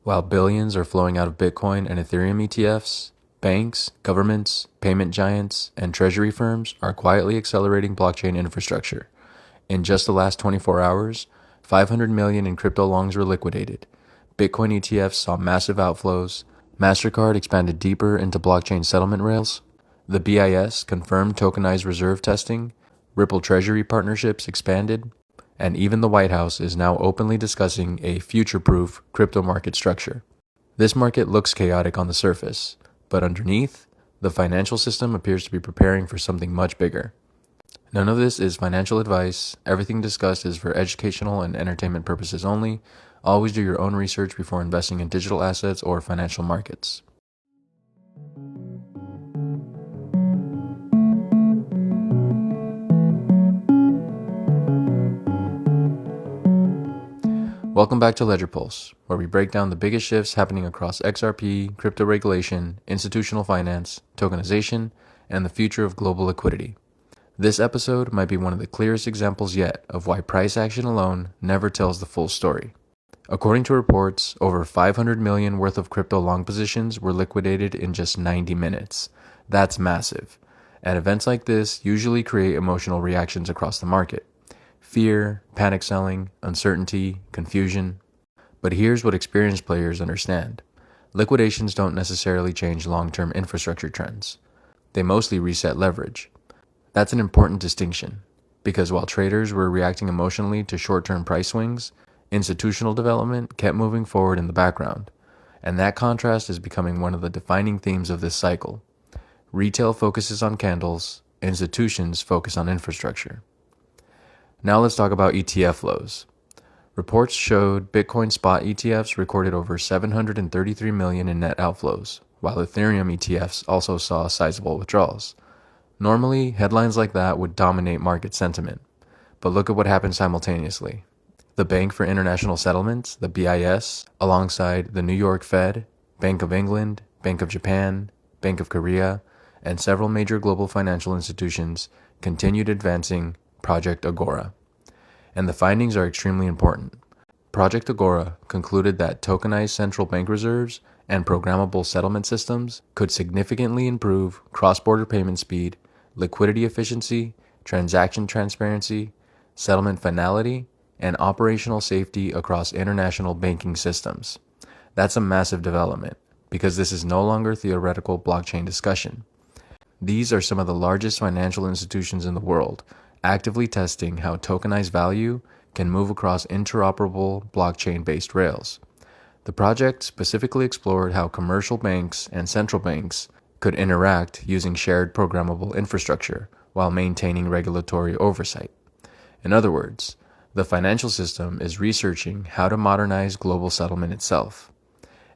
While billions are flowing out of Bitcoin and Ethereum ETFs, banks, governments, payment giants, and treasury firms are quietly accelerating blockchain infrastructure. In just the last 24 hours, 500 million in crypto longs were liquidated. Bitcoin ETFs saw massive outflows. Mastercard expanded deeper into blockchain settlement rails. The BIS confirmed tokenized reserve testing. Ripple Treasury partnerships expanded. And even the White House is now openly discussing a future-proof crypto market structure. This market looks chaotic on the surface, but underneath, the financial system appears to be preparing for something much bigger. None of this is financial advice. Everything discussed is for educational and entertainment purposes only. Always do your own research before investing in digital assets or financial markets. Welcome back to Ledger Pulse, where we break down the biggest shifts happening across XRP, crypto regulation, institutional finance, tokenization, and the future of global liquidity. This episode might be one of the clearest examples yet of why price action alone never tells the full story. According to reports, over 500 million worth of crypto long positions were liquidated in just 90 minutes. That's massive. And events like this usually create emotional reactions across the market. Fear, panic selling, uncertainty, confusion. But here's what experienced players understand. Liquidations don't necessarily change long-term infrastructure trends. They mostly reset leverage. That's an important distinction, because while traders were reacting emotionally to short-term price swings, institutional development kept moving forward in the background. And that contrast is becoming one of the defining themes of this cycle. Retail focuses on candles, institutions focus on infrastructure. Now let's talk about ETF flows. Reports showed Bitcoin spot ETFs recorded over 733 million in net outflows, while Ethereum ETFs also saw sizable withdrawals. Normally, headlines like that would dominate market sentiment, but look at what happened simultaneously. The Bank for International Settlements, the BIS, alongside the New York Fed, Bank of England, Bank of Japan, Bank of Korea, and several major global financial institutions continued advancing Project Agora. And the findings are extremely important. Project Agora concluded that tokenized central bank reserves and programmable settlement systems could significantly improve cross-border payment speed, liquidity efficiency, transaction transparency, settlement finality, and operational safety across international banking systems. That's a massive development, because this is no longer theoretical blockchain discussion. These are some of the largest financial institutions in the world, actively testing how tokenized value can move across interoperable blockchain-based rails. The project specifically explored how commercial banks and central banks could interact using shared programmable infrastructure while maintaining regulatory oversight. In other words, the financial system is researching how to modernize global settlement itself.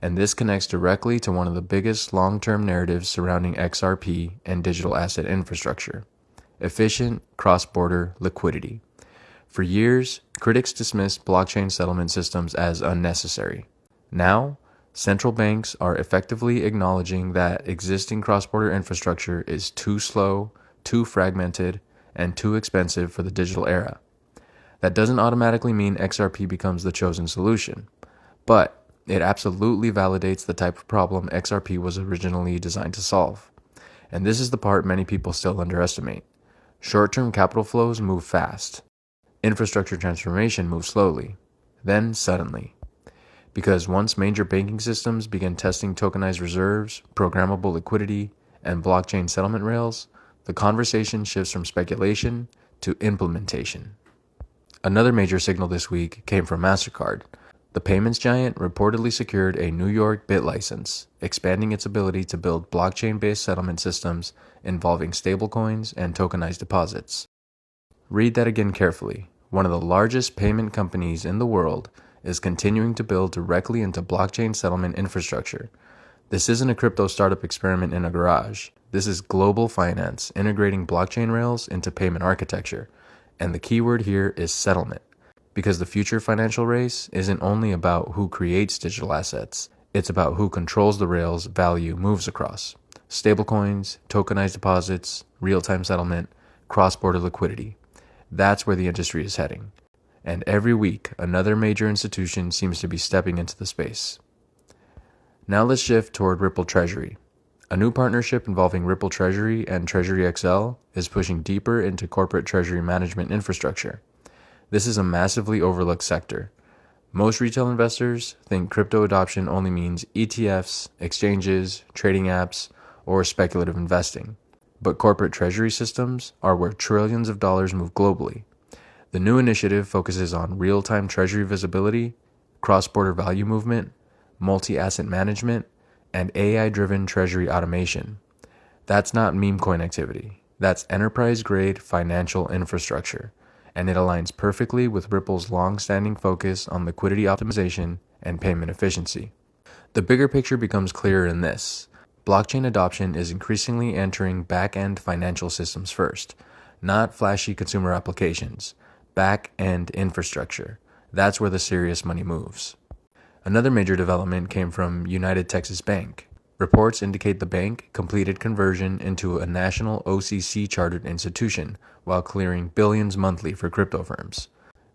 And this connects directly to one of the biggest long-term narratives surrounding XRP and digital asset infrastructure: efficient cross-border liquidity. For years, critics dismissed blockchain settlement systems as unnecessary. Now, central banks are effectively acknowledging that existing cross-border infrastructure is too slow, too fragmented, and too expensive for the digital era. That doesn't automatically mean XRP becomes the chosen solution, but it absolutely validates the type of problem XRP was originally designed to solve. And this is the part many people still underestimate. Short-term capital flows move fast. Infrastructure transformation moves slowly, then suddenly. Because once major banking systems begin testing tokenized reserves, programmable liquidity, and blockchain settlement rails, the conversation shifts from speculation to implementation. Another major signal this week came from Mastercard. The payments giant reportedly secured a New York BitLicense, expanding its ability to build blockchain-based settlement systems involving stablecoins and tokenized deposits. Read that again carefully. One of the largest payment companies in the world is continuing to build directly into blockchain settlement infrastructure. This isn't a crypto startup experiment in a garage. This is global finance integrating blockchain rails into payment architecture. And the keyword here is settlement. Because the future financial race isn't only about who creates digital assets, it's about who controls the rails value moves across. Stablecoins, tokenized deposits, real-time settlement, cross-border liquidity. That's where the industry is heading. And every week, another major institution seems to be stepping into the space. Now let's shift toward Ripple Treasury. A new partnership involving Ripple Treasury and Treasury XL is pushing deeper into corporate treasury management infrastructure. This is a massively overlooked sector. Most retail investors think crypto adoption only means ETFs, exchanges, trading apps, or speculative investing. But corporate treasury systems are where trillions of dollars move globally. The new initiative focuses on real-time treasury visibility, cross-border value movement, multi-asset management, and AI-driven treasury automation. That's not meme coin activity. That's enterprise-grade financial infrastructure, and it aligns perfectly with Ripple's long-standing focus on liquidity optimization and payment efficiency. The bigger picture becomes clearer in this. Blockchain adoption is increasingly entering back-end financial systems first, not flashy consumer applications. Back-end infrastructure. That's where the serious money moves. Another major development came from United Texas Bank. Reports indicate the bank completed conversion into a national OCC chartered institution while clearing billions monthly for crypto firms.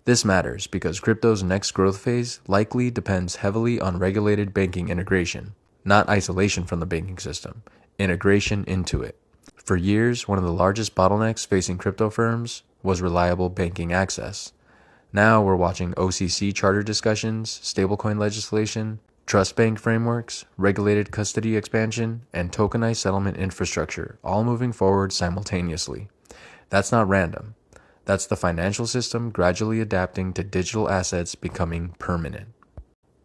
This matters because crypto's next growth phase likely depends heavily on regulated banking integration, not isolation from the banking system, integration into it. For years, one of the largest bottlenecks facing crypto firms was reliable banking access. Now we're watching OCC charter discussions, stablecoin legislation, trust bank frameworks, regulated custody expansion, and tokenized settlement infrastructure all moving forward simultaneously. That's not random. That's the financial system gradually adapting to digital assets becoming permanent.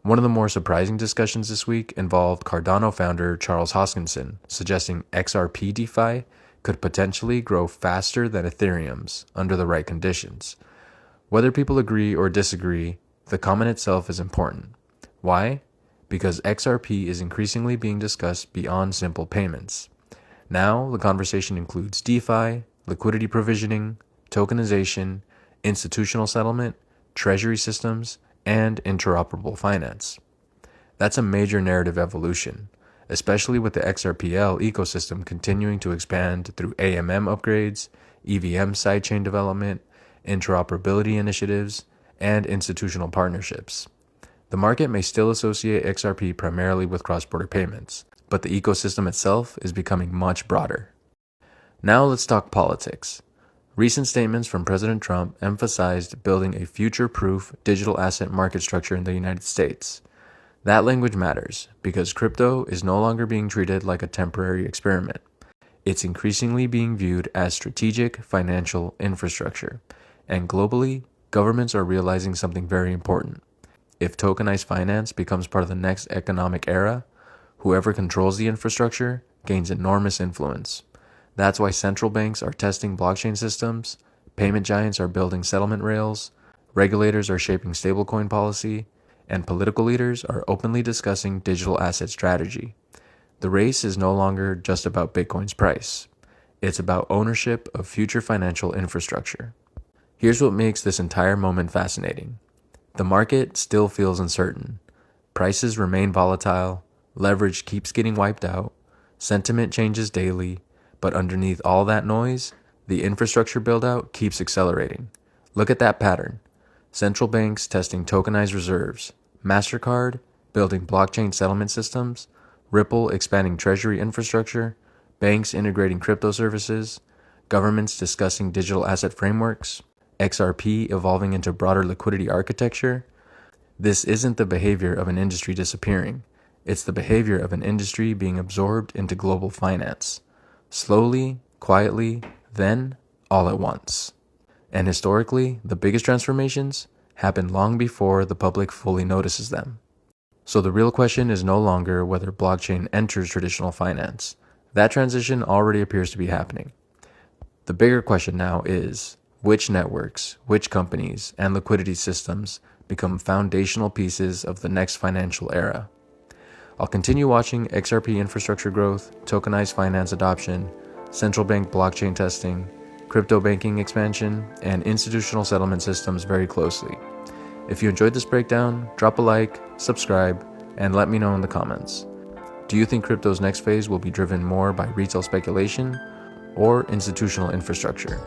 One of the more surprising discussions this week involved Cardano founder Charles Hoskinson suggesting XRP DeFi could potentially grow faster than Ethereum's under the right conditions. Whether people agree or disagree, the comment itself is important. Why? Because XRP is increasingly being discussed beyond simple payments. Now, the conversation includes DeFi, liquidity provisioning, tokenization, institutional settlement, treasury systems, and interoperable finance. That's a major narrative evolution, especially with the XRPL ecosystem continuing to expand through AMM upgrades, EVM sidechain development, interoperability initiatives, and institutional partnerships. The market may still associate XRP primarily with cross-border payments, but the ecosystem itself is becoming much broader. Now let's talk politics. Recent statements from President Trump emphasized building a future-proof digital asset market structure in the United States. That language matters because crypto is no longer being treated like a temporary experiment. It's increasingly being viewed as strategic financial infrastructure. And globally, governments are realizing something very important. If tokenized finance becomes part of the next economic era, whoever controls the infrastructure gains enormous influence. That's why central banks are testing blockchain systems, payment giants are building settlement rails, regulators are shaping stablecoin policy, and political leaders are openly discussing digital asset strategy. The race is no longer just about Bitcoin's price. It's about ownership of future financial infrastructure. Here's what makes this entire moment fascinating. The market still feels uncertain. Prices remain volatile, leverage keeps getting wiped out, sentiment changes daily, but underneath all that noise, the infrastructure build-out keeps accelerating. Look at that pattern. Central banks testing tokenized reserves, Mastercard building blockchain settlement systems, Ripple expanding treasury infrastructure, banks integrating crypto services, governments discussing digital asset frameworks, XRP evolving into broader liquidity architecture. This isn't the behavior of an industry disappearing. It's the behavior of an industry being absorbed into global finance. Slowly, quietly, then all at once. And historically, the biggest transformations happen long before the public fully notices them. So the real question is no longer whether blockchain enters traditional finance. That transition already appears to be happening. The bigger question now is, which networks, which companies, and liquidity systems become foundational pieces of the next financial era? I'll continue watching XRP infrastructure growth, tokenized finance adoption, central bank blockchain testing, crypto banking expansion, and institutional settlement systems very closely. If you enjoyed this breakdown, drop a like, subscribe, and let me know in the comments. Do you think crypto's next phase will be driven more by retail speculation or institutional infrastructure?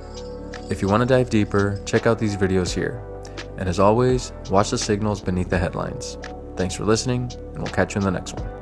If you want to dive deeper, check out these videos here. And as always, watch the signals beneath the headlines. Thanks for listening, and we'll catch you in the next one.